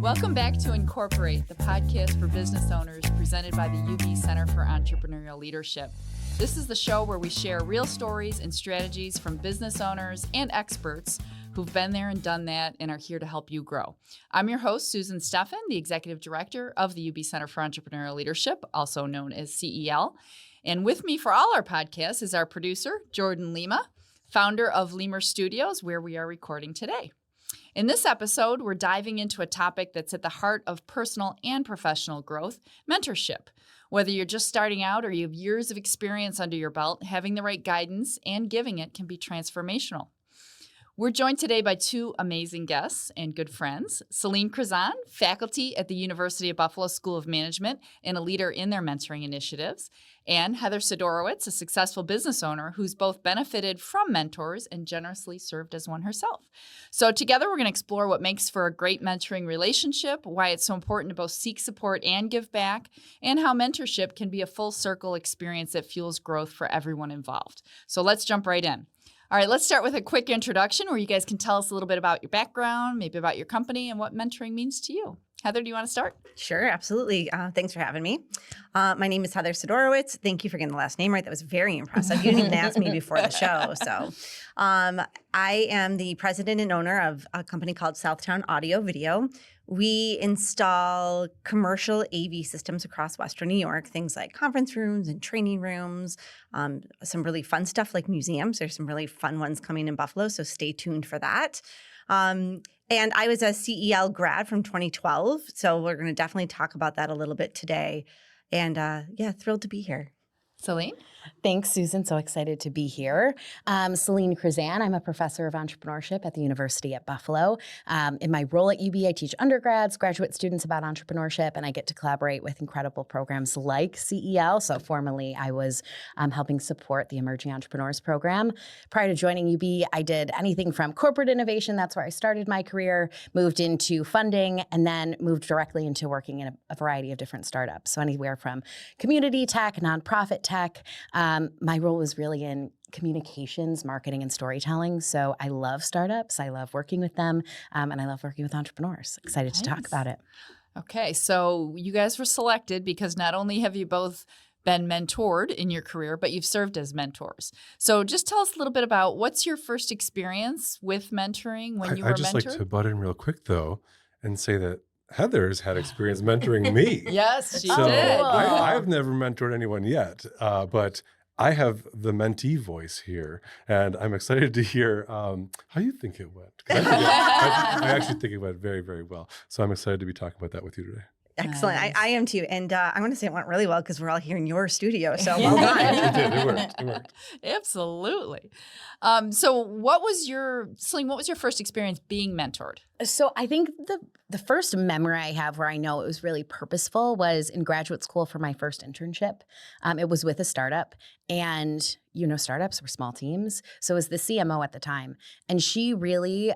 Welcome back to Incorporate, the podcast for business owners presented by the UB Center for Entrepreneurial Leadership. This is the show where we share real stories and strategies from business owners and experts who've been there and done that and are here to help you grow. I'm your host, Susan Steffen, the Executive Director of the UB Center for Entrepreneurial Leadership, also known as CEL. And with me for all our podcasts is our producer, Jordan Lima, founder of Lemur Studios, where we are recording today. In this episode, we're diving into a topic that's at the heart of personal and professional growth, mentorship. Whether you're just starting out or you have years of experience under your belt, having the right guidance and giving it can be transformational. We're joined today by two amazing guests and good friends. Celine Krzan, faculty at the University of Buffalo School of Management and a leader in their mentoring initiatives, and Heather Sidorowicz, a successful business owner who's both benefited from mentors and generously served as one herself. So together we're going to explore what makes for a great mentoring relationship, why it's so important to both seek support and give back, and how mentorship can be a full circle experience that fuels growth for everyone involved. So let's jump right in. All right, let's start with a quick introduction where you guys can tell us a little bit about your background, maybe about your company, and what mentoring means to you. Heather, do you want to start? Sure, absolutely. Thanks for having me. My name is Heather Sidorowicz. Thank you for getting the last name right. That was very impressive. You didn't even ask me before the show. So I am the president and owner of a company called Southtown Audio Video. We install commercial AV systems across Western New York, things like conference rooms and training rooms, some really fun stuff like museums. There's some really fun ones coming in Buffalo, so stay tuned for that. And I was a CEL grad from 2012, so we're going to definitely talk about that a little bit today. And thrilled to be here. Celine? Thanks, Susan. So excited to be here. Celine Krzan. I'm a professor of entrepreneurship at the University at Buffalo. In my role at UB, I teach undergrads, graduate students about entrepreneurship, and I get to collaborate with incredible programs like CEL. So formerly, I was helping support the Emerging Entrepreneurs Program. Prior to joining UB, I did anything from corporate innovation, that's where I started my career, moved into funding, and then moved directly into working in a variety of different startups. So anywhere from community tech, nonprofit tech. My role was really in communications, marketing, and storytelling. So I love startups. I love working with them. And I love working with entrepreneurs. Excited to talk about it. Okay, so you guys were selected because not only have you both been mentored in your career, but you've served as mentors. So just tell us a little bit about what's your first experience with mentoring when you were mentored? I'd just like to butt in real quick, though, and say that Heather's had experience mentoring me. Yes, she So did. I've never mentored anyone yet, but I have the mentee voice here, and I'm excited to hear how you think it went. 'Cause I actually think it went very, very well. So I'm excited to be talking about that with you today. Excellent. Nice. I am too. And I'm going to say it went really well because we're all here in your studio. So well done. It did. It worked. Absolutely. So Celine, what was your first experience being mentored? So I think the first memory I have where I know it was really purposeful was in graduate school for my first internship. It was with a startup, and startups were small teams. So it was the CMO at the time, and she really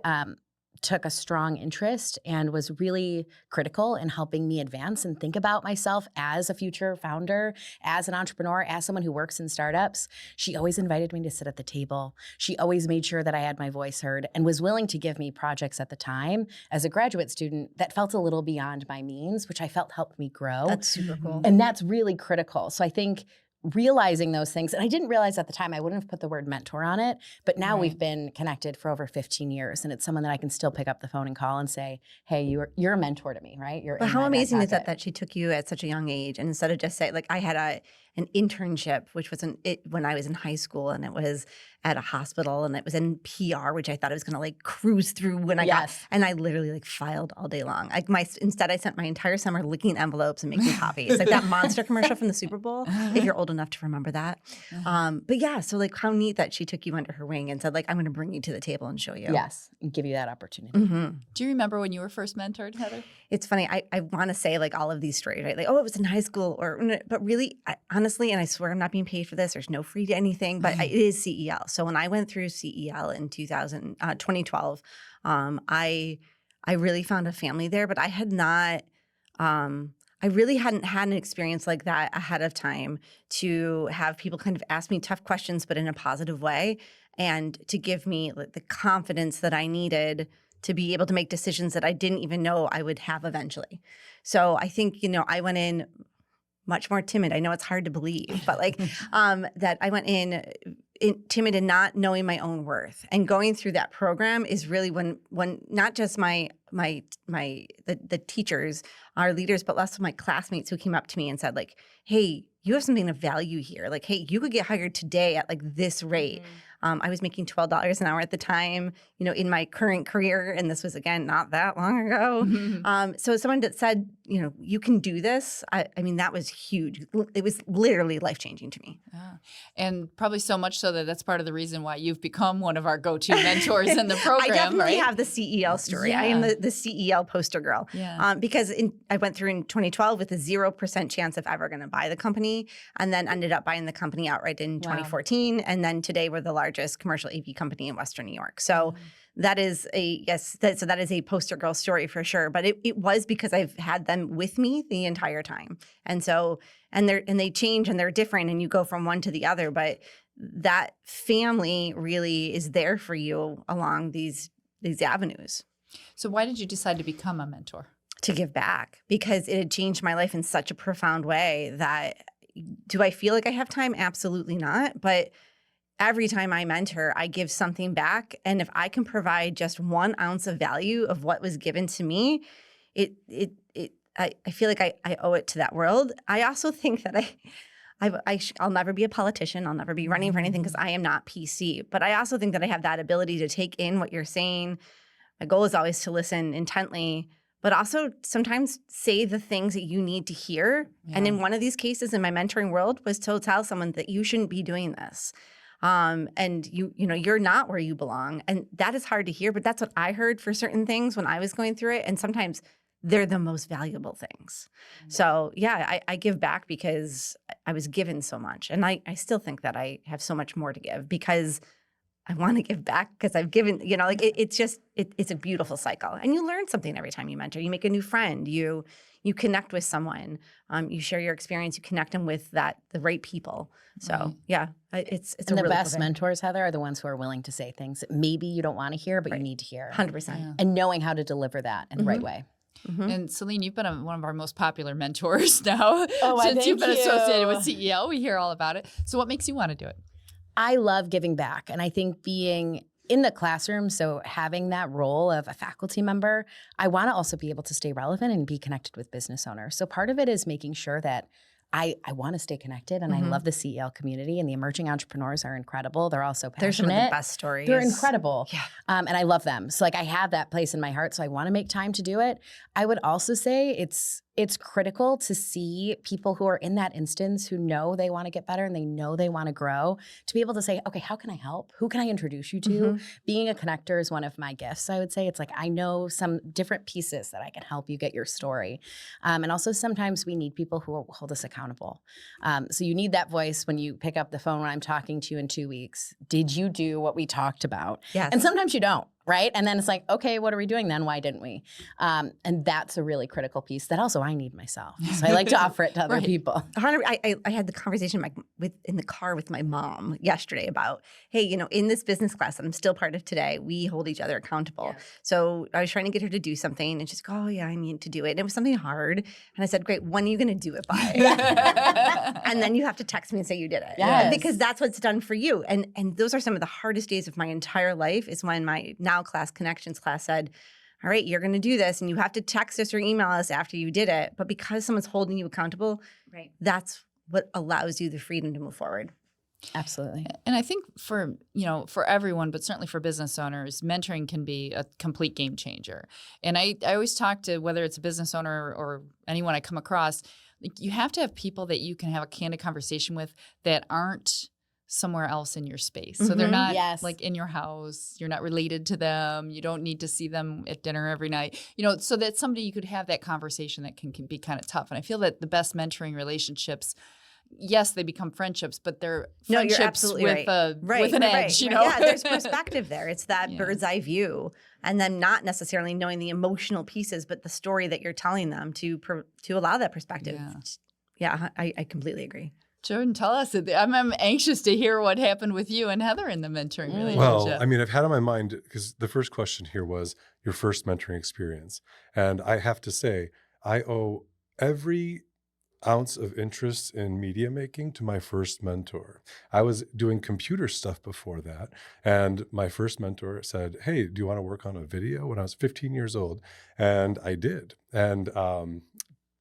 took a strong interest and was really critical in helping me advance and think about myself as a future founder, as an entrepreneur, as someone who works in startups. She always invited me to sit at the table. She always made sure that I had my voice heard and was willing to give me projects at the time as a graduate student that felt a little beyond my means, which I felt helped me grow. That's super cool. And that's really critical. So I think realizing those things, and I didn't realize at the time, I wouldn't have put the word mentor on it, but now we've been connected for over 15 years, and it's someone that I can still pick up the phone and call and say, hey, you're a mentor to me, right? But how amazing is that she took you at such a young age, and instead of just say, like, I had an internship, which was when I was in high school, and it was at a hospital, and it was in PR, which I thought I was going to like cruise through when I got, and I literally like filed all day long. Instead I spent my entire summer licking envelopes and making copies, like that Monster commercial from the Super Bowl, if you're old enough to remember that. But yeah, so like how neat that she took you under her wing and said, like, I'm going to bring you to the table and show you. Yes, and give you that opportunity. Mm-hmm. Do you remember when you were first mentored, Heather? It's funny. I want to say like all of these stories, right? Like, oh, it was in high school, but really, honestly, and I swear I'm not being paid for this. There's no free to anything, but it is CEL. So when I went through CEL in 2012, I really found a family there, but I had not. I really hadn't had an experience like that ahead of time to have people kind of ask me tough questions, but in a positive way, and to give me like the confidence that I needed to be able to make decisions that I didn't even know I would have eventually. So I think, I went in much more timid. I know it's hard to believe, but that I went in timid and not knowing my own worth. And going through that program is really when not just the teachers, our leaders, but also my classmates who came up to me and said hey, you have something of value here. Hey, you could get hired today at this rate. I was making $12 an hour at the time, in my current career. And this was, again, not that long ago. So someone that said, you can do this, I mean, that was huge. It was literally life-changing to me. Yeah. And probably so much so that that's part of the reason why you've become one of our go-to mentors in the program, I definitely right? have the CEL story. Yeah. I am the CEL poster girl. Yeah. Because I went through in 2012 with a 0% chance of ever going to buy the company, and then ended up buying the company outright in 2014. And then today we're the largest commercial AV company in Western New York. So that is that is a poster girl story for sure. But it was because I've had them with me the entire time. And so, and they change and they're different, and you go from one to the other. But that family really is there for you along these avenues. So why did you decide to become a mentor? To give back, because it had changed my life in such a profound way that, do I feel like I have time? Absolutely not. But every time I mentor, I give something back. And if I can provide just 1 ounce of value of what was given to me, I feel like I owe it to that world. I also think that I'll never be a politician. I'll never be running for anything because I am not PC. But I also think that I have that ability to take in what you're saying. My goal is always to listen intently, but also sometimes say the things that you need to hear. Yeah. And in one of these cases in my mentoring world was to tell someone that you shouldn't be doing this. And you're not where you belong. And that is hard to hear, but that's what I heard for certain things when I was going through it. And sometimes they're the most valuable things. Mm-hmm. So yeah, I give back because I was given so much. And I still think that I have so much more to give because I want to give back because I've given, it's a beautiful cycle. And you learn something every time you mentor. You make a new friend. You connect with someone. You share your experience. You connect them with the right people. So yeah, it's and a the really best cool thing. mentors, Heather, are the ones who are willing to say things that maybe you don't want to hear, but you need to hear. 100%. Yeah. And knowing how to deliver that in the right way. Mm-hmm. And Celine, you've been one of our most popular mentors now. Oh, since you've been thank associated you. with CEL. We hear all about it. So what makes you want to do it? I love giving back. And I think being in the classroom, so having that role of a faculty member, I want to also be able to stay relevant and be connected with business owners. So part of it is making sure that I want to stay connected, and I love the CEL community, and the emerging entrepreneurs are incredible. They're also passionate. They're some of the best stories. They're incredible. Yeah. And I love them. So I have that place in my heart, so I want to make time to do it. I would also say it's critical to see people who are in that instance who know they want to get better and they know they want to grow, to be able to say, okay, how can I help? Who can I introduce you to? Being a connector is one of my gifts, I would say. It's I know some different pieces that I can help you get your story. And also sometimes we need people who hold us accountable. So you need that voice when you pick up the phone when I'm talking to you in 2 weeks. Did you do what we talked about? Yes. And sometimes you don't. Right? And then it's okay, what are we doing then? Why didn't we? And that's a really critical piece that also I need myself. So I like to offer it to other people. I had the conversation in the car with my mom yesterday about, hey, in this business class that I'm still part of today, we hold each other accountable. Yeah. So I was trying to get her to do something, and she's like, oh yeah, I need to do it. And it was something hard. And I said, great, when are you going to do it by? And then you have to text me and say you did it. Yes. Because that's what's done for you. And those are some of the hardest days of my entire life, is when my now class, connections class, said, all right, you're going to do this, and you have to text us or email us after you did it. But because someone's holding you accountable, right, that's what allows you the freedom to move forward. Absolutely. And I think for everyone, but certainly for business owners, mentoring can be a complete game changer. And I always talk to, whether it's a business owner or anyone I come across, you have to have people that you can have a candid conversation with that aren't somewhere else in your space. So they're not in your house. You're not related to them. You don't need to see them at dinner every night. So that somebody you could have that conversation that can be kind of tough. And I feel that the best mentoring relationships, yes, they become friendships, but they're friendships with an edge. Yeah, there's perspective there. It's that bird's eye view, and then not necessarily knowing the emotional pieces, but the story that you're telling them to allow that perspective. Yeah, I completely agree. Jordan, tell us. I'm anxious to hear what happened with you and Heather in the mentoring relationship. Well, I mean, I've had on my mind, because the first question here was your first mentoring experience. And I have to say, I owe every ounce of interest in media making to my first mentor. I was doing computer stuff before that. And my first mentor said, hey, do you want to work on a video? When I was 15 years old. And I did. And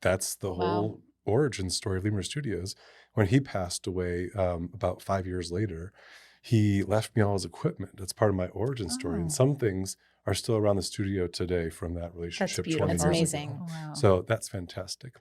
that's the whole origin story of Lemur Studios. When he passed away about 5 years later, he left me all his equipment. That's part of my origin story. And some things are still around the studio today from that relationship 20 years ago. That's amazing. Wow. So that's fantastic.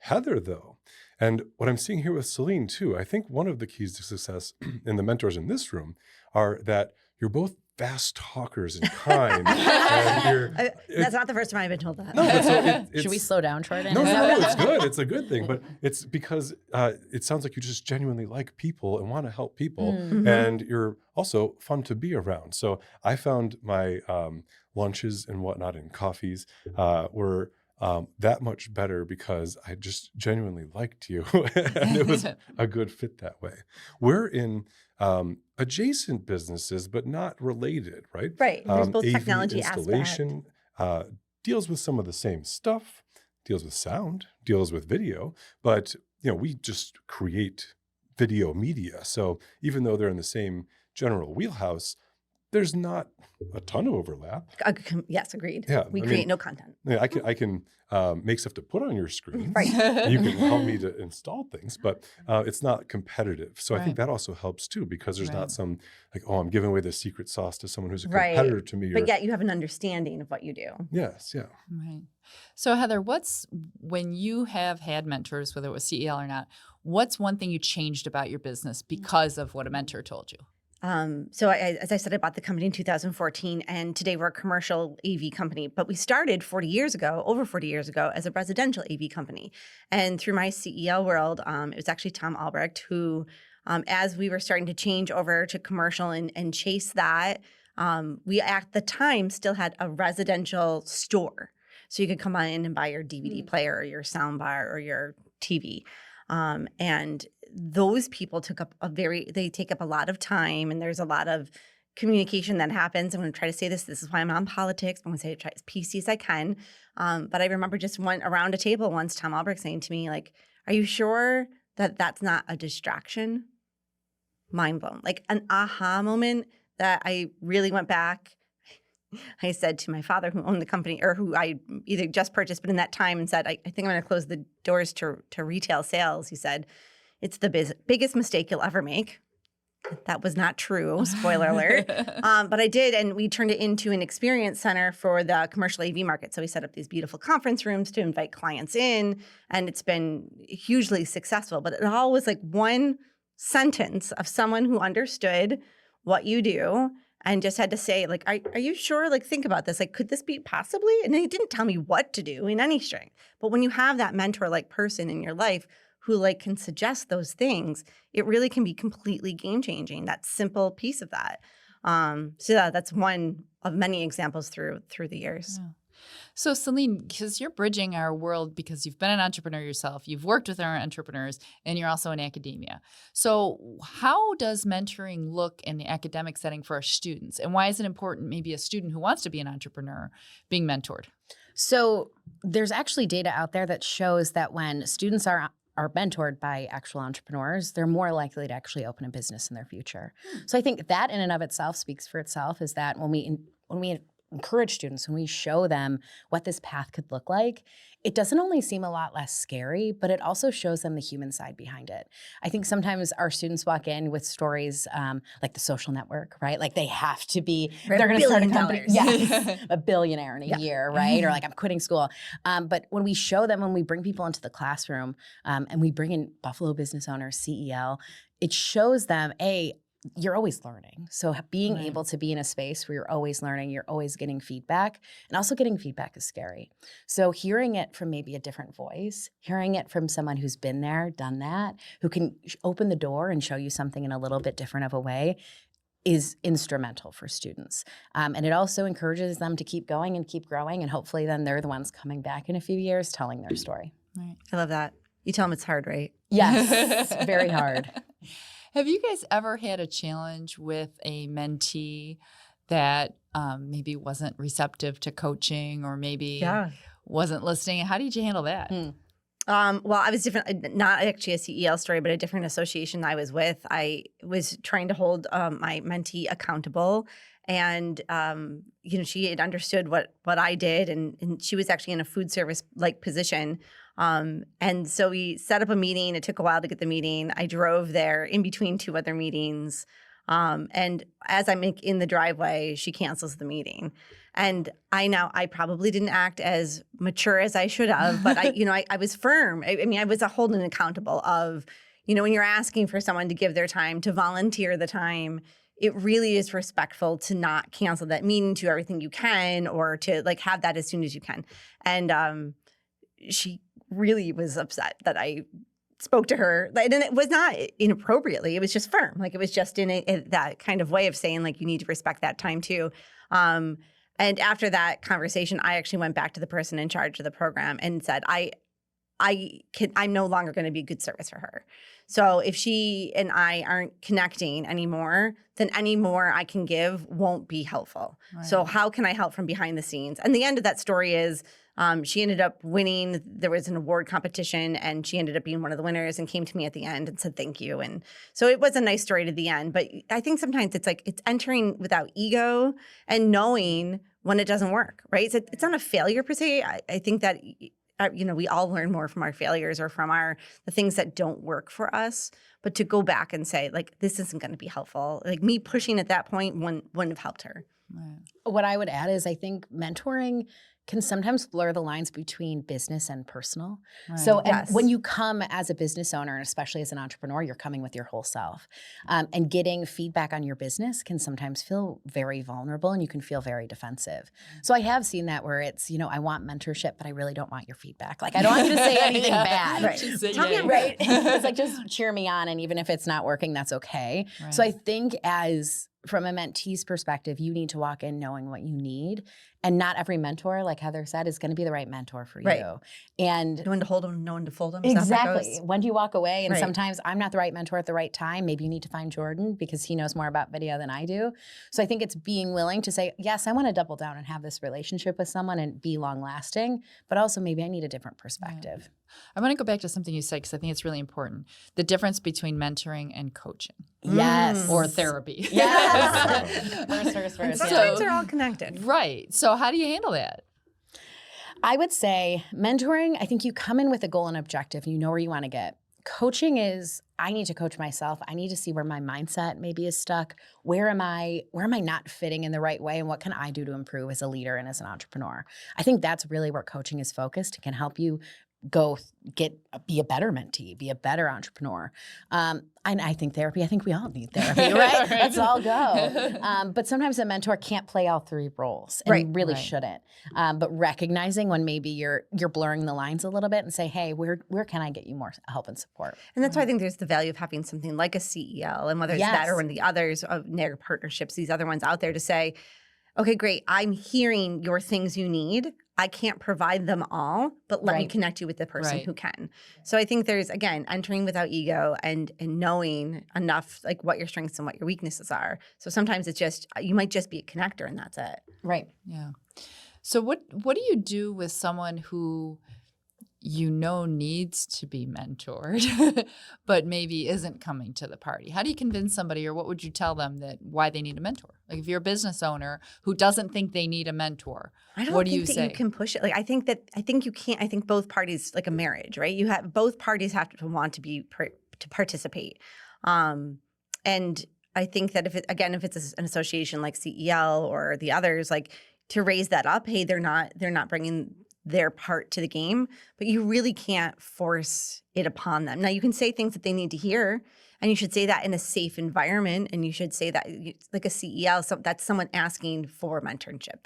Heather, though, and what I'm seeing here with Celine, too, I think one of the keys to success in the mentors in this room are that you're both fast talkers and kind. And that's not the first time I've been told that. no, but so Should we slow down, Jordan? No, it's good. It's a good thing. But it's because it sounds like you just genuinely like people and want to help people. Mm-hmm. And you're also fun to be around. So I found my lunches and whatnot and coffees were that much better because I just genuinely liked you. And it was a good fit that way. We're in adjacent businesses, but not related, right? Right. There's both AV technology installation deals with some of the same stuff, deals with sound, deals with video, but we just create video media. So even though they're in the same general wheelhouse, there's not a ton of overlap. Yes, agreed. Yeah, we create no content. Yeah, I can make stuff to put on your screen. Right. You can help me to install things, but it's not competitive. So I think Right. that also helps too, because there's Right. not some like, oh, I'm giving away the secret sauce to someone who's a competitor to me. But yet you have an understanding of what you do. Yes, yeah. Right. So Heather, when you have had mentors, whether it was CEL or not, what's one thing you changed about your business because of what a mentor told you? As I said, I bought the company in 2014, and today we're a commercial AV company. But we started over 40 years ago, as a residential AV company. And through my CEL world, it was actually Tom Albrecht who, as we were starting to change over to commercial and chase that, we at the time still had a residential store. So you could come on in and buy your DVD player or your sound bar or your TV. And those people they take up a lot of time, and there's a lot of communication that happens. I'm going to try to say this is why I'm on politics. I'm going to say it as PC as I can. But I remember just around a table once, Tom Albrecht saying to me, like, are you sure that that's not a distraction? Mind blown. Like an aha moment that I really went back. I said to my father, who owned the company, or who I either just purchased, but in that time, and said, I think I'm going to close the doors to retail sales. He said, it's the biggest mistake you'll ever make. That was not true, spoiler alert. But I did, and we turned it into an experience center for the commercial AV market. So we set up these beautiful conference rooms to invite clients in, and it's been hugely successful. But it all was like one sentence of someone who understood what you do and just had to say, like, are you sure? Like, think about this. Like, could this be possibly? And he didn't tell me what to do in any string. But when you have that mentor-like person in your life who like can suggest those things, it really can be completely game-changing, that simple piece of that. That's one of many examples through the years. Yeah. So Celine, because you're bridging our world, because you've been an entrepreneur yourself, you've worked with our entrepreneurs, and you're also in academia. So how does mentoring look in the academic setting for our students? And why is it important, maybe a student who wants to be an entrepreneur being mentored? So there's actually data out there that shows that when students are mentored by actual entrepreneurs, they're more likely to actually open a business in their future. So I think that in and of itself speaks for itself, is that when we encourage students, when we show them what this path could look like, it doesn't only seem a lot less scary, but it also shows them the human side behind it. I think sometimes our students walk in with stories like The Social Network, right? Like they have to be, they're going to start a company. Yes, a billionaire in a year, right? Or like, I'm quitting school. But when we show them, when we bring people into the classroom and we bring in Buffalo business owners, CEL, it shows them, you're always learning. So being able to be in a space where you're always learning, you're always getting feedback, and also getting feedback is scary. So hearing it from maybe a different voice, hearing it from someone who's been there, done that, who can open the door and show you something in a little bit different of a way, is instrumental for students. And it also encourages them to keep going and keep growing, and hopefully then they're the ones coming back in a few years telling their story. Right. I love that. You tell them it's hard, right? Yes, very hard. Have you guys ever had a challenge with a mentee that maybe wasn't receptive to coaching or maybe wasn't listening? How did you handle that? Well, I was different, not actually a CEL story, but a different association I was with. I was trying to hold my mentee accountable. And, she had understood what I did. And she was actually in a food service like position. And so we set up a meeting. It took a while to get the meeting. I drove there in between 2 other meetings. And as I'm in the driveway, she cancels the meeting. And I probably didn't act as mature as I should have, but I was firm. I was holding accountable of, when you're asking for someone to give their time, to volunteer the time, it really is respectful to not cancel that meeting, to everything you can, or to have that as soon as you can. And she really was upset that I spoke to her, and it was not inappropriately. It was just firm. It was just in that kind of way of saying, you need to respect that time too. And after that conversation, I actually went back to the person in charge of the program and said, I'm no longer going to be a good service for her. So if she and I aren't connecting anymore, then any more I can give won't be helpful. Right. So how can I help from behind the scenes? And the end of that story is she ended up winning. There was an award competition, and she ended up being one of the winners and came to me at the end and said thank you. And so it was a nice story to the end. But I think sometimes it's it's entering without ego and knowing when it doesn't work, right? It's not a failure per se. I think that we all learn more from our failures or from the things that don't work for us. But to go back and say, this isn't going to be helpful. Me pushing at that point wouldn't have helped her. Right. What I would add is I think mentoring can sometimes blur the lines between business and personal. Right. So when you come as a business owner, and especially as an entrepreneur, you're coming with your whole self. And getting feedback on your business can sometimes feel very vulnerable, and you can feel very defensive. So I have seen that where it's, I want mentorship, but I really don't want your feedback. I don't want you to say anything bad. Right. Tell me, right? It's just cheer me on, and even if it's not working, that's okay. Right. So I think from a mentee's perspective, you need to walk in knowing what you need. And not every mentor, like Heather said, is going to be the right mentor for you. And know when to hold them, know when to fold them. Exactly. When do you walk away? And right. sometimes I'm not the right mentor at the right time. Maybe you need to find Jordan because he knows more about video than I do. So I think it's being willing to say, yes, I want to double down and have this relationship with someone and be long lasting, but also maybe I need a different perspective. Right. I want to go back to something you said because I think it's really important. The difference between mentoring and coaching. Yes. Or therapy. Yes. First. Sometimes they're all connected. Right. So how do you handle that? I would say mentoring, I think you come in with a goal and objective. You know where you want to get. Coaching is, I need to coach myself. I need to see where my mindset maybe is stuck. Where am I not fitting in the right way? And what can I do to improve as a leader and as an entrepreneur? I think that's really where coaching is focused. It can help you be a better mentee, be a better entrepreneur. And I think therapy, I think we all need therapy, right? Let's all go. But sometimes a mentor can't play all 3 roles and really shouldn't. But recognizing when maybe you're blurring the lines a little bit and say, hey, where can I get you more help and support? And that's why I think there's the value of having something like a CEL, and whether it's that or one of the others of NAIR partnerships, these other ones out there to say, okay, great, I'm hearing your things you need. I can't provide them all, but let me connect you with the person who can. So I think there's, again, entering without ego and knowing enough what your strengths and what your weaknesses are. So sometimes it's just, you might just be a connector and that's it. Right. Yeah. So what do you do with someone who needs to be mentored, but maybe isn't coming to the party? How do you convince somebody, or what would you tell them why they need a mentor? If you're a business owner who doesn't think they need a mentor, what do you say? You can push it. I think you can't. I think both parties, like a marriage, right? Both parties have to want to to participate. And I think that if it's an association like CEL or the others, to raise that up, hey, they're not bringing their part to the game, but you really can't force it upon them. Now, you can say things that they need to hear, and you should say that in a safe environment, and you should say that like a CEL, so that's someone asking for mentorship.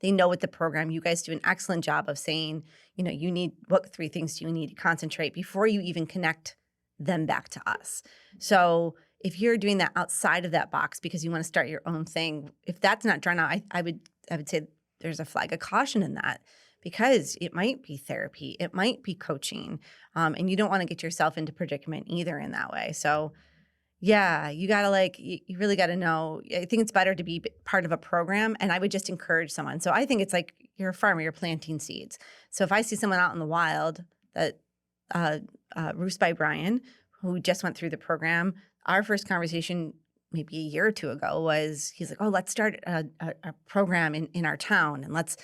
They know what the program, you guys do an excellent job of saying, you need, what 3 things do you need to concentrate before you even connect them back to us. So if you're doing that outside of that box because you want to start your own thing, if that's not drawn out, I would say there's a flag of caution in that. because it might be therapy, it might be coaching, and you don't want to get yourself into predicament either in that way. So yeah, you got to you really got to know. I think it's better to be part of a program, and I would just encourage someone. So I think it's like you're a farmer, you're planting seeds. So if I see someone out in the wild that Roos by Brian, who just went through the program, our first conversation maybe a year or two ago was, he's like, oh, let's start a program in our town, and let's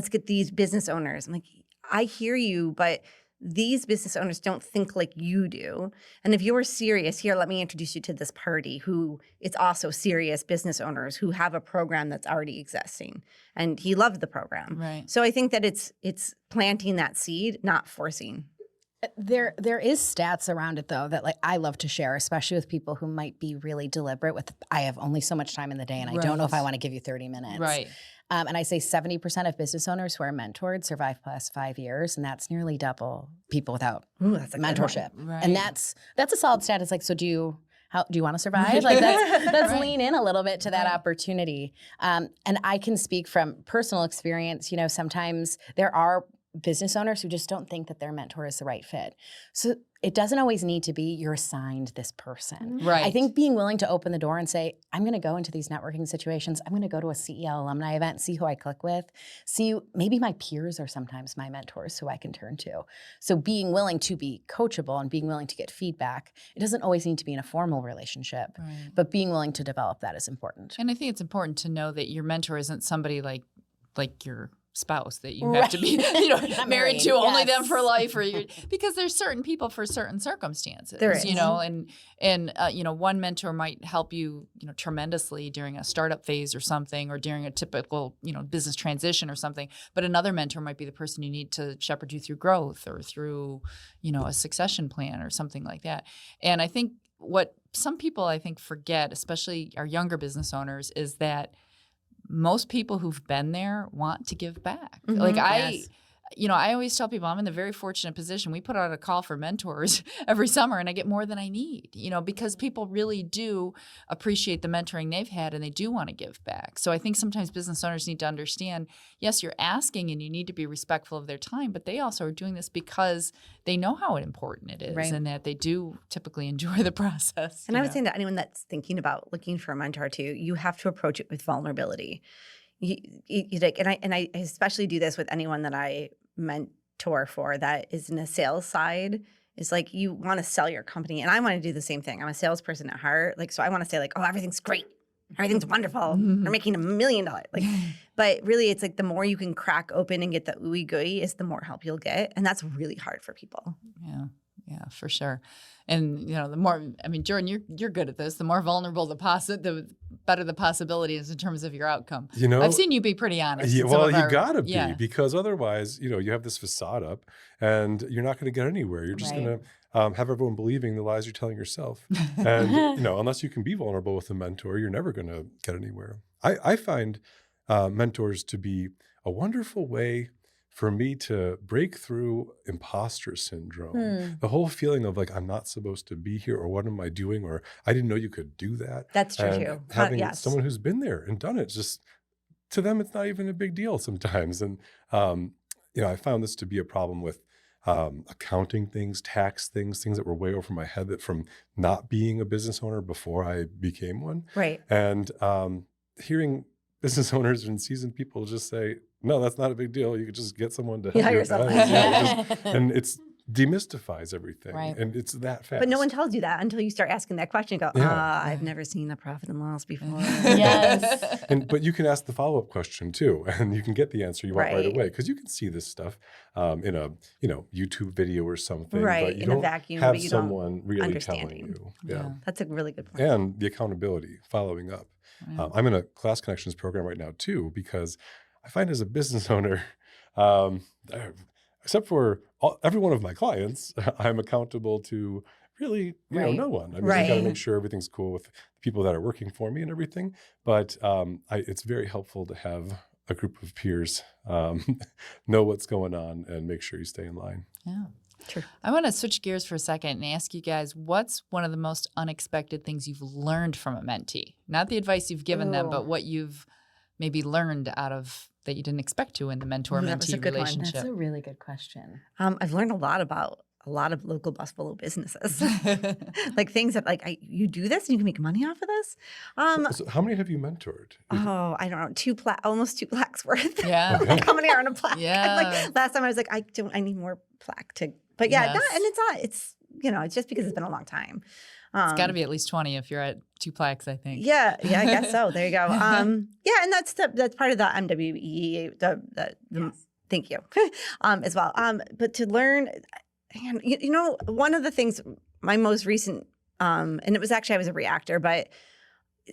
get these business owners. I'm like, I hear you, but these business owners don't think like you do. And if you're serious, here, let me introduce you to this party who it's also serious business owners who have a program that's already existing. And he loved the program. Right. So I think that it's planting that seed, not forcing. There is stats around it though that I love to share, especially with people who might be really deliberate with, I have only so much time in the day and I don't know if I want to give you 30 minutes. Right. And I say 70% of business owners who are mentored survive past 5 years, and that's nearly double people without mentorship. Right. And that's a solid stat. It's like, so do you want to survive? Like let's Right. lean in a little bit to that opportunity. And I can speak from personal experience. You know, sometimes there are business owners who just don't think that their mentor is the right fit. So it doesn't always need to be you're assigned this person. Right. I think being willing to open the door and say, I'm going to go into these networking situations. I'm going to go to a CEO alumni event, see who I click with, maybe my peers are sometimes my mentors who I can turn to. So being willing to be coachable and being willing to get feedback, it doesn't always need to be in a formal relationship, Right. but being willing to develop that is important. And I think it's important to know that your mentor isn't somebody like your spouse that you have to be, Not married to married, only yes. them for life, because there's certain people for certain circumstances. There is. And one mentor might help you, tremendously during a startup phase or something, or during a typical, business transition or something. But another mentor might be the person you need to shepherd you through growth or through, a succession plan or something like that. And I think what some people forget, especially our younger business owners, is that most people who've been there want to give back. Mm-hmm. I always tell people I'm in the very fortunate position. We put out a call for mentors every summer and I get more than I need, because people really do appreciate the mentoring they've had and they do want to give back. So I think sometimes business owners need to understand, yes, you're asking and you need to be respectful of their time, but they also are doing this because they know how important it is, right, and that they do typically enjoy the process. And I would say that anyone that's thinking about looking for a mentor too, you have to approach it with vulnerability. I especially do this with anyone that I mentor for that is in a sales side. Is like you want to sell your company, and I want to do the same thing. I'm a salesperson at heart, so I want to say oh, everything's great, everything's wonderful, we're making $1 million. But really, it's the more you can crack open and get the ooey gooey is the more help you'll get, and that's really hard for people. Yeah, for sure. And the more, Jordan, you're good at this. The more vulnerable the better the possibilities in terms of your outcome. I've seen you be pretty honest. Yeah, well, you gotta be, because otherwise, you have this facade up, and you're not going to get anywhere. You're just going to have everyone believing the lies you're telling yourself. And unless you can be vulnerable with a mentor, you're never going to get anywhere. I find mentors to be a wonderful way for me to break through imposter syndrome, the whole feeling of I'm not supposed to be here, or what am I doing, or I didn't know you could do that. That's true too. Having someone who's been there and done it, just to them, it's not even a big deal sometimes. And, I found this to be a problem with accounting things, tax things that were way over my head that from not being a business owner before I became one. Right. And hearing business owners and seasoned people just say, no, that's not a big deal. You could just get someone to help you. And it's demystifies everything. Right. And it's that fast. But no one tells you that until you start asking that question. You go, I've never seen a profit and loss before. Yes. But you can ask the follow-up question too, and you can get the answer you want right away, because you can see this stuff in a YouTube video or something. Right, but you in don't a vacuum, have but you someone don't really understand telling you. Yeah. That's a really good point. And the accountability, following up. I'm in a Class Connections program right now too, because I find as a business owner, except for every one of my clients, I'm accountable to really, no one. I just got to make sure everything's cool with the people that are working for me and everything. But it's very helpful to have a group of peers know what's going on and make sure you stay in line. Yeah. True. I want to switch gears for a second and ask you guys, what's one of the most unexpected things you've learned from a mentee? Not the advice you've given them, but what you've maybe learned out of that you didn't expect to in the mentor-mentee That was a good one. relationship? That's a really good question. I've learned a lot about a lot of local Buffalo businesses, like things that like you do this and you can make money off of this. So how many have you mentored? Oh, I don't know, almost 2 plaques worth. Yeah. Like, how many are on a plaque? Yeah. Like last time I was like, I need more plaque to. But yeah, Yes. it's it's just because it's been a long time. It's got to be at least 20 if you're at 2 plaques, I think. Yeah, I guess so. There you go. Yeah, and that's part of the MWE. Thank you, as well. But to learn, and one of the things, my most recent, and it was actually I was a reactor, but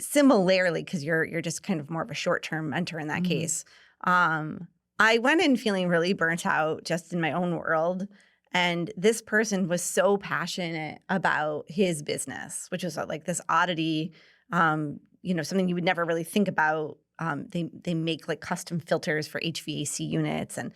similarly, because you're just kind of more of a short-term mentor in that case. I went in feeling really burnt out just in my own world. And this person was so passionate about his business, which was like this oddity, something you would never really think about. They make like custom filters for HVAC units, and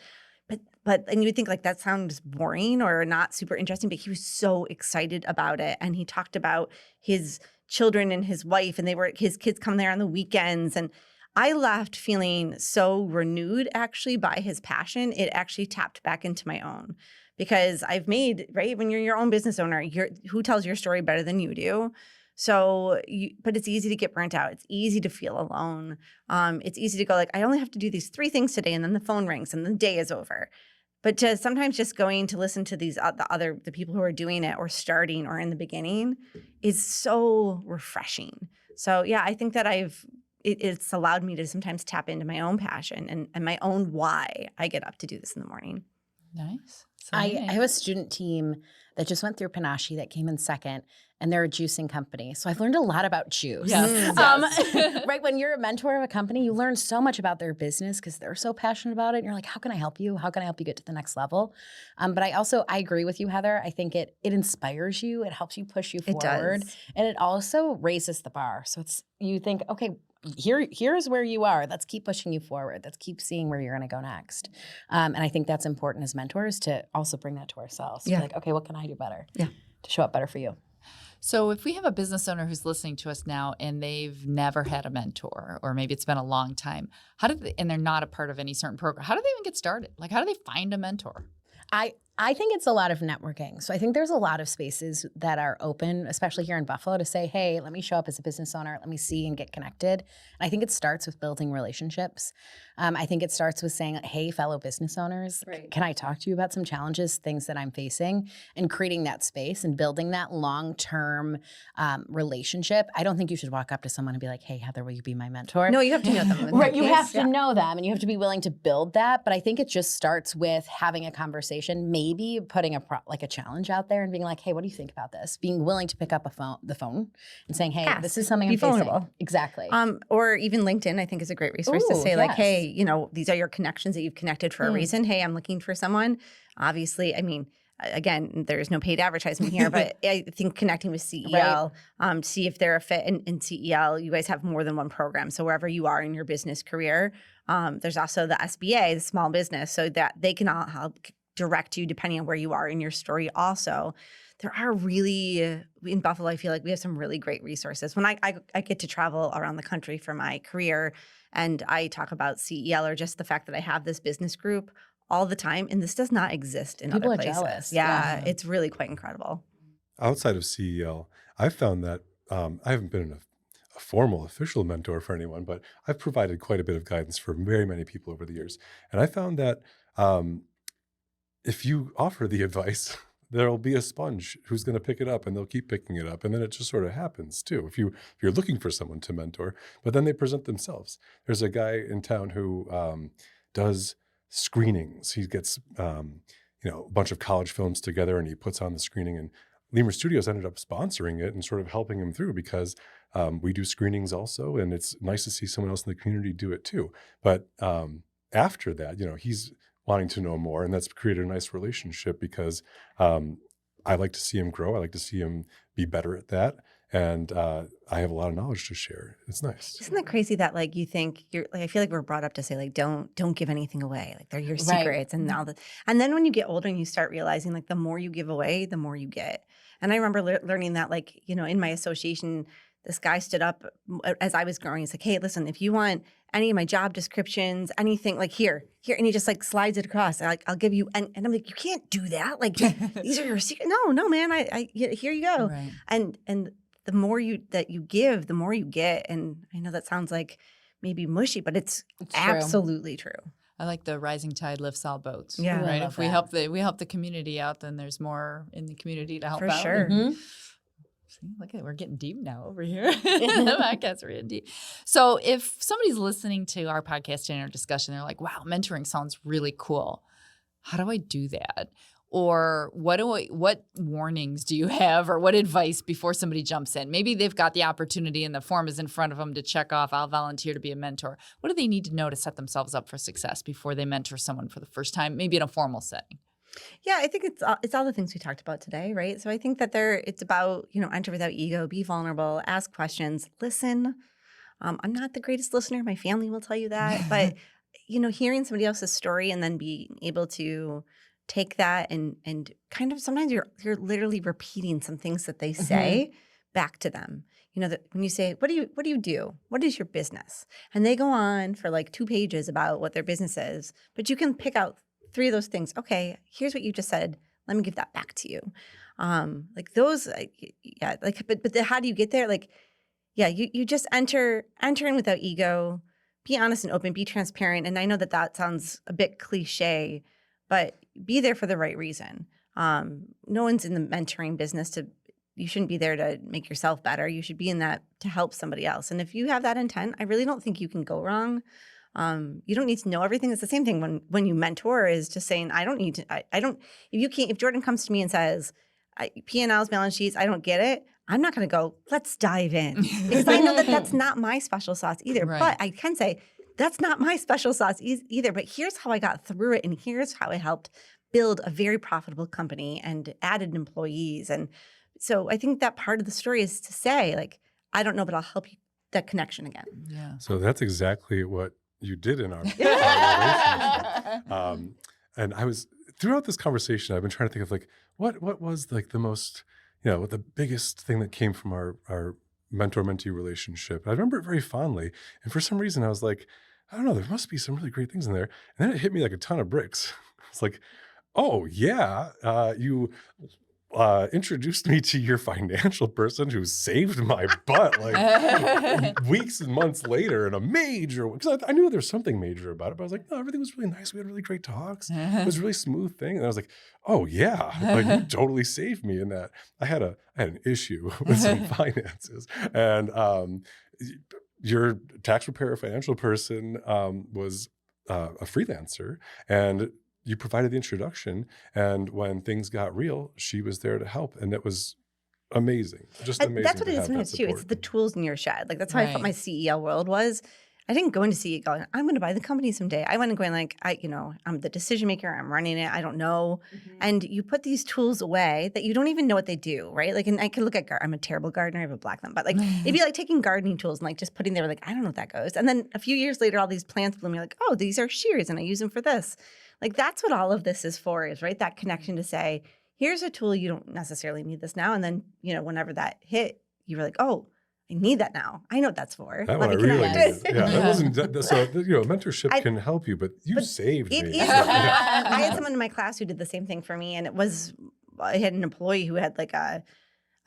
you would think like that sounds boring or not super interesting, but he was so excited about it, and he talked about his children and his wife, and his kids come there on the weekends, and I left feeling so renewed actually by his passion. It actually tapped back into my own. Because I've made, right, when you're your own business owner, who tells your story better than you do? So, but it's easy to get burnt out. It's easy to feel alone. It's easy to go like, I only have to do these 3 things today, and then the phone rings and the day is over. But to sometimes just going to listen to these the people who are doing it or starting or in the beginning is so refreshing. So yeah, I think that it's allowed me to sometimes tap into my own passion and my own why I get up to do this in the morning. Nice. I have a student team that just went through Panache that came in second, and they're a juicing company. So I've learned a lot about juice. Yes. Right, when you're a mentor of a company, you learn so much about their business because they're so passionate about it. And you're like, how can I help you? How can I help you get to the next level? But I agree with you, Heather. I think it inspires you. It helps you push you forward. It does. And it also raises the bar. So you think, okay, here's where you are. Let's keep pushing you forward. Let's keep seeing where you're going to go next. And I think that's important as mentors to also bring that to ourselves. Yeah. Like, okay, what can I do better? Yeah. To show up better for you. So if we have a business owner who's listening to us now and they've never had a mentor, or maybe it's been a long time, and they're not a part of any certain program, how do they even get started? Like, how do they find a mentor? I think it's a lot of networking. So I think there's a lot of spaces that are open, especially here in Buffalo, to say, hey, let me show up as a business owner. Let me see and get connected. And I think it starts with building relationships. I think it starts with saying, hey, fellow business owners, can I talk to you about some challenges, things that I'm facing, and creating that space and building that long-term relationship. I don't think you should walk up to someone and be like, hey, Heather, will you be my mentor? No, you have to know them. Right, you have to know them, and you have to be willing to build that. But I think it just starts with having a conversation, maybe putting a challenge out there and being like, hey, what do you think about this? Being willing to pick up the phone and saying, hey, this is something I'm facing. Vulnerable. Exactly. Or even LinkedIn, I think, is a great resource to say like, hey, these are your connections that you've connected for a reason. Hey, I'm looking for someone. Obviously, I mean, again, there's no paid advertisement here, but I think connecting with CEL, see if they're a fit in CEL. You guys have more than one program. So wherever you are in your business career, there's also the SBA, the small business, so that they can all help direct you depending on where you are in your story also. There are really, in Buffalo, I feel like we have some really great resources. When I get to travel around the country for my career and I talk about CEL or just the fact that I have this business group all the time, and this does not exist in People other are places. jealous. Yeah, it's really quite incredible. Outside of CEL, I've found that I haven't been a formal official mentor for anyone, but I've provided quite a bit of guidance for very many people over the years. And I found that if you offer the advice, there'll be a sponge who's going to pick it up, and they'll keep picking it up. And then it just sort of happens too. If you're looking for someone to mentor, but then they present themselves. There's a guy in town who does screenings. He gets a bunch of college films together and he puts on the screening, and Lemur Studios ended up sponsoring it and sort of helping him through because we do screenings also, and it's nice to see someone else in the community do it too. But after that, he's wanting to know more, and that's created a nice relationship because I like to see him grow. I like to see him be better at that. And I have a lot of knowledge to share. It's nice. Isn't that crazy that like you think you're like, I feel like we're brought up to say like don't give anything away, like they're your secrets and all that. And then when you get older and you start realizing like the more you give away, the more you get. And I remember learning that like in my association, this guy stood up as I was growing. He's like, hey, listen, if you want any of my job descriptions, anything, like here, and he just like slides it across. I'll give you, and I'm like, you can't do that. Like these are your secret. No, man, I here you go. Right. And the more you give, the more you get. And I know that sounds like maybe mushy, but it's absolutely true. I like the rising tide lifts all boats. Yeah. Right. I If we help the community out, then there's more in the community to help For out. sure. Mhm. See, look at we're getting deep now over here. The podcast we're getting deep. So if somebody's listening to our podcast and our discussion, they're like, wow, mentoring sounds really cool. How do I do that? Or what warnings do you have, or what advice before somebody jumps in? Maybe they've got the opportunity and the form is in front of them to check off, I'll volunteer to be a mentor. What do they need to know to set themselves up for success before they mentor someone for the first time, maybe in a formal setting? Yeah, I think it's all the things we talked about today, right? So I think that it's about, enter without ego, be vulnerable, ask questions, listen. I'm not the greatest listener. My family will tell you that. But, hearing somebody else's story and then being able to take that and kind of sometimes you're literally repeating some things that they say back to them. That when you say, what do you do? What is your business? And they go on for like 2 pages about what their business is, but you can pick out 3 of those things. Okay, here's what you just said. Let me give that back to you. Like those, yeah. Like, but how do you get there? Like, yeah, you just enter in without ego. Be honest and open. Be transparent. And I know that sounds a bit cliche, but be there for the right reason. No one's in the mentoring business you shouldn't be there to make yourself better. You should be in that to help somebody else. And if you have that intent, I really don't think you can go wrong. You don't need to know everything. It's the same thing when you mentor is just saying, I don't need to, I don't, if Jordan comes to me and says, P&L's, balance sheets, I don't get it, I'm not going to go, let's dive in. Because I know that that's not my special sauce either. Right. But I can say, that's not my special sauce either. But here's how I got through it. And here's how it helped build a very profitable company and added employees. And so I think that part of the story is to say, like, I don't know, but I'll help you that connection again. Yeah. So that's exactly what you did in our relationship. And I was, throughout this conversation, I've been trying to think of like, what was like the most, the biggest thing that came from our mentor-mentee relationship. I remember it very fondly. And for some reason I was like, I don't know, there must be some really great things in there. And then it hit me like a ton of bricks. It's like, oh yeah, you introduced me to your financial person who saved my butt like weeks and months later in a major, because I knew there's something major about it, but I was like, no, everything was really nice. We had really great talks. It was a really smooth thing. And I was like, oh yeah, like you totally saved me in that. I had an issue with some finances, and your tax preparer financial person was a freelancer, and you provided the introduction, and when things got real, she was there to help, and it was amazing. Just amazing. That's what to it is have sometimes that too. It's support. the tools in your shed. Like that's how I felt my CEO world was. I didn't go into CEO going, I'm going to buy the company someday. I went and going like, I'm the decision maker. I'm running it. I don't know. And you put these tools away that you don't even know what they do, right? Like, and I can look at, I'm a terrible gardener. I have a black thumb, but like, it'd be like taking gardening tools and like just putting there like, I don't know what that goes. And then a few years later, all these plants bloom. You're like, oh, these are shears and I use them for this. Like, that's what all of this is for, is right? That connection to say, here's a tool. You don't necessarily need this now. And then, whenever that hit, you were like, oh, I need that now. I know what that's for. That Let one I me really connect. needed. Yeah, that wasn't so. Mentorship can help you, but you saved me. I had someone in my class who did the same thing for me, and I had an employee who had like a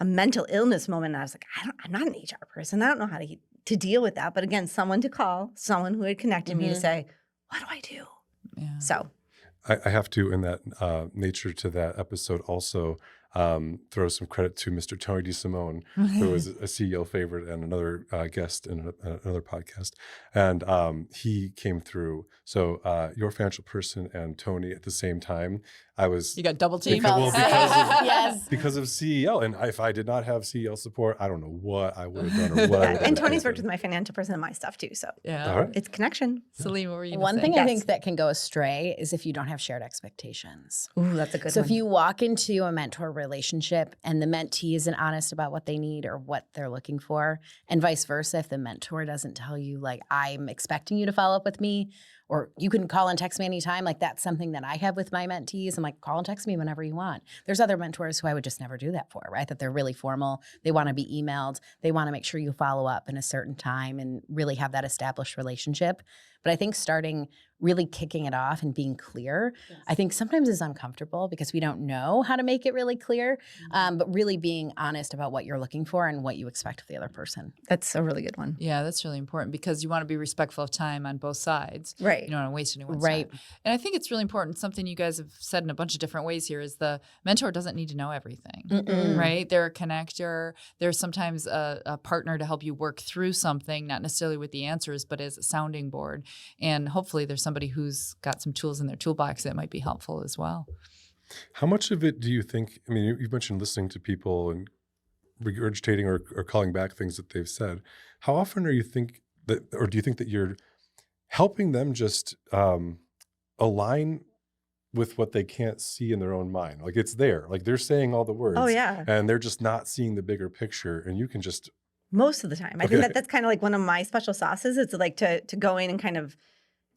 mental illness moment, and I was like, I'm not an HR person. I don't know how to deal with that. But again, someone to call, someone who had connected me to say, what do I do? Yeah. So I have to, in that nature to that episode, also throw some credit to Mr. Tony DeSimone, who was a CEO favorite and another guest in another podcast. And he came through. So your financial person and Tony at the same time. You got double team. Because of CEO. And if I did not have CEO support, I don't know what I would have done or what I would have and Tony's done. worked with my financial person and my stuff too. So Yeah. All right. it's connection. Celine, what were you One gonna thing say? I think that can go astray is if you don't have shared expectations. Ooh, that's a good So one. if you walk into a mentor relationship and the mentee isn't honest about what they need or what they're looking for, and vice versa, if the mentor doesn't tell you like, I'm expecting you to follow up with me, or you can call and text me anytime. Like that's something that I have with my mentees. I'm like, call and text me whenever you want. There's other mentors who I would just never do that for, right? That they're really formal. They want to be emailed. They want to make sure you follow up in a certain time and really have that established relationship. But I think starting really kicking it off and being clear, I think sometimes is uncomfortable because we don't know how to make it really clear, but really being honest about what you're looking for and what you expect of the other person. That's a really good one. Yeah, that's really important because you want to be respectful of time on both sides. Right. You don't want to waste anyone's Right. time. And I think it's really important. Something you guys have said in a bunch of different ways here is the mentor doesn't need to know everything, right? They're a connector. They're sometimes a partner to help you work through something, not necessarily with the answers, but as a sounding board. And hopefully there's somebody who's got some tools in their toolbox that might be helpful as well. How much of it do you think, I mean, you mentioned listening to people and regurgitating or calling back things that they've said. How often do you think that you're helping them just align with what they can't see in their own mind? Like it's there, like they're saying all the words. Oh, yeah. And they're just not seeing the bigger picture, and you can just. Most of the time. I think that's kind of like one of my special sauces. It's like to go in and kind of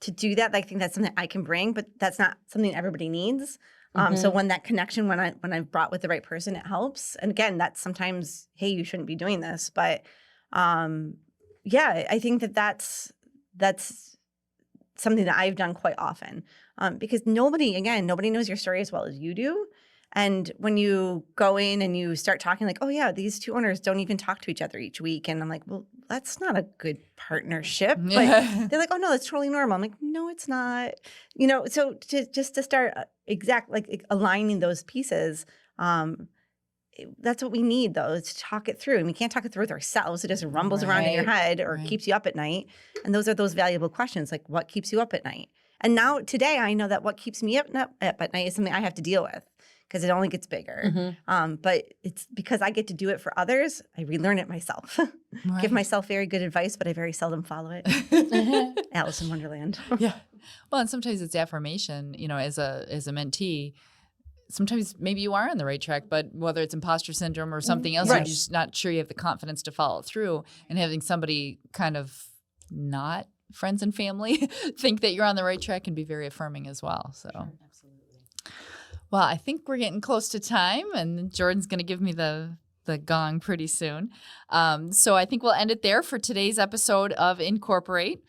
to do that. I think that's something I can bring, but that's not something everybody needs. So when that connection, when I've brought with the right person, it helps. And again, that's sometimes, hey, you shouldn't be doing this. But yeah, I think that's something that I've done quite often because nobody knows your story as well as you do. And when you go in and you start talking like, oh yeah, these two owners don't even talk to each other each week. And I'm like, well, that's not a good partnership. But they're like, oh no, that's totally normal. I'm like, no, it's not. So to start aligning those pieces, that's what we need though, is to talk it through. And we can't talk it through with ourselves. It just rumbles around in your head or keeps you up at night. And those are those valuable questions, like what keeps you up at night? And now today I know that what keeps me up at night is something I have to deal with, because it only gets bigger. But it's because I get to do it for others, I relearn it myself. Give myself very good advice, but I very seldom follow it. Alice in Wonderland. Yeah. Well, and sometimes it's affirmation, as a mentee. Sometimes maybe you are on the right track, but whether it's imposter syndrome or something else, you're just not sure you have the confidence to follow through. And having somebody kind of not friends and family think that you're on the right track can be very affirming as well. So. Sure, absolutely. Well, I think we're getting close to time, and Jordan's going to give me the gong pretty soon. So I think we'll end it there for today's episode of Incorporate.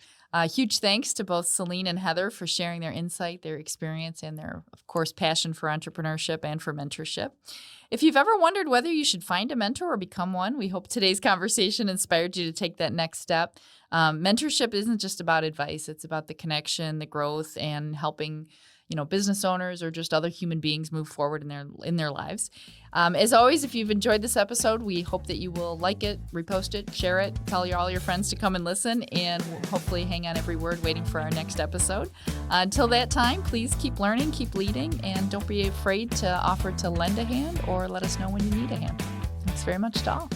Huge thanks to both Celine and Heather for sharing their insight, their experience, and their, of course, passion for entrepreneurship and for mentorship. If you've ever wondered whether you should find a mentor or become one, we hope today's conversation inspired you to take that next step. Mentorship isn't just about advice. It's about the connection, the growth, and helping business owners or just other human beings move forward in their lives. As always, if you've enjoyed this episode, we hope that you will like it, repost it, share it, tell all your friends to come and listen, and hopefully hang on every word waiting for our next episode. Until that time, please keep learning, keep leading, and don't be afraid to offer to lend a hand or let us know when you need a hand. Thanks very much to all.